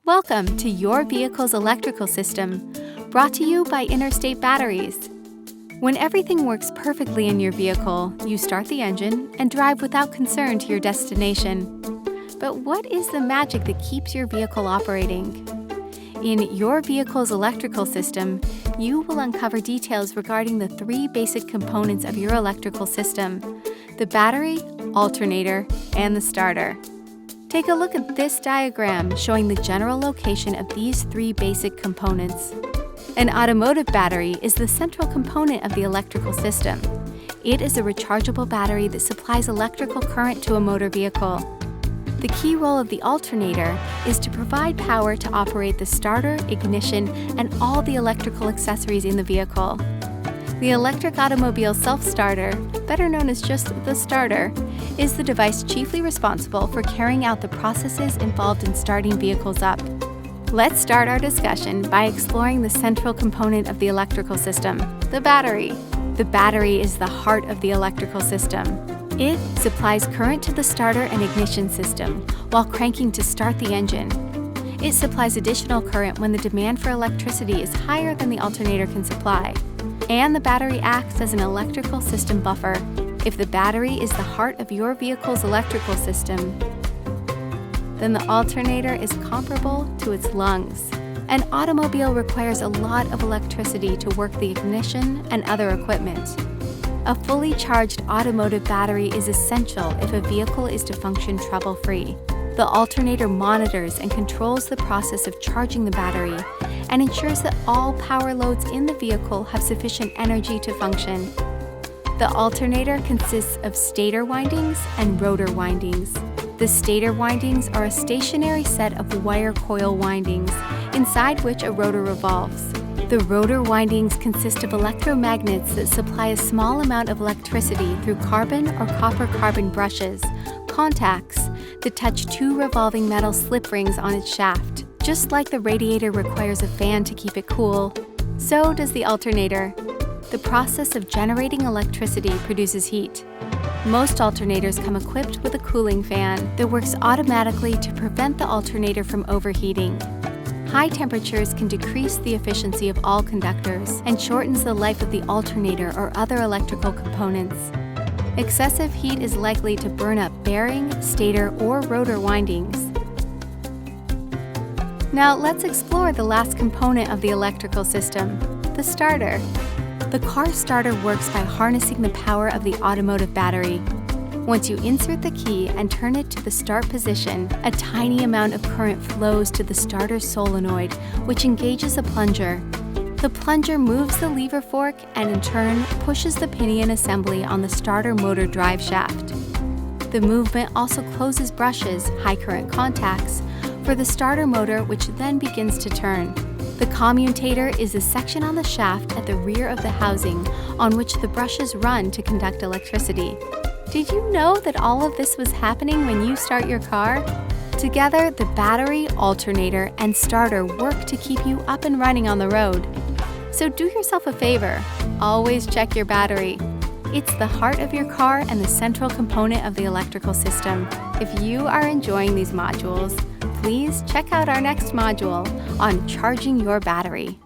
Welcome to your vehicle's electrical system, brought to you by Interstate Batteries. When everything works perfectly in your vehicle, you start the engine and drive without concern to your destination. But what is the magic that keeps your vehicle operating? In your vehicle's electrical system, you will uncover details regarding the three basic components of your electrical system: the battery, alternator, and the starter. Take a look at this diagram showing the general location of these three basic components. An automotive battery is the central component of the electrical system. It is a rechargeable battery that supplies electrical current to a motor vehicle. The key role of the alternator is to provide power to operate the starter, ignition, and all the electrical accessories in the vehicle. The electric automobile self-starter, better known as just the starter, is the device chiefly responsible for carrying out the processes involved in starting vehicles up. Let's start our discussion by exploring the central component of the electrical system, the battery. The battery is the heart of the electrical system. It supplies current to the starter and ignition system while cranking to start the engine. It supplies additional current when the demand for electricity is higher than the alternator can supply. And the battery acts as an electrical system buffer. If the battery is the heart of your vehicle's electrical system, then the alternator is comparable to its lungs. An automobile requires a lot of electricity to work the ignition and other equipment. A fully charged automotive battery is essential if a vehicle is to function trouble-free. The alternator monitors and controls the process of charging the battery and ensures that all power loads in the vehicle have sufficient energy to function. The alternator consists of stator windings and rotor windings. The stator windings are a stationary set of wire coil windings, inside which a rotor revolves. The rotor windings consist of electromagnets that supply a small amount of electricity through carbon or copper-carbon brushes, contacts, that touch two revolving metal slip rings on its shaft. Just like the radiator requires a fan to keep it cool, so does the alternator. The process of generating electricity produces heat. Most alternators come equipped with a cooling fan that works automatically to prevent the alternator from overheating. High temperatures can decrease the efficiency of all conductors and shortens the life of the alternator or other electrical components. Excessive heat is likely to burn up bearing, stator, or rotor windings. Now let's explore the last component of the electrical system, the starter. The car starter works by harnessing the power of the automotive battery. Once you insert the key and turn it to the start position, a tiny amount of current flows to the starter solenoid, which engages a plunger. The plunger moves the lever fork and in turn pushes the pinion assembly on the starter motor drive shaft. The movement also closes brushes, high current contacts, for the starter motor, which then begins to turn. The commutator is a section on the shaft at the rear of the housing on which the brushes run to conduct electricity. Did you know that all of this was happening when you start your car? Together, the battery, alternator, and starter work to keep you up and running on the road. So do yourself a favor, always check your battery. It's the heart of your car and the central component of the electrical system. If you are enjoying these modules, please check out our next module on charging your battery.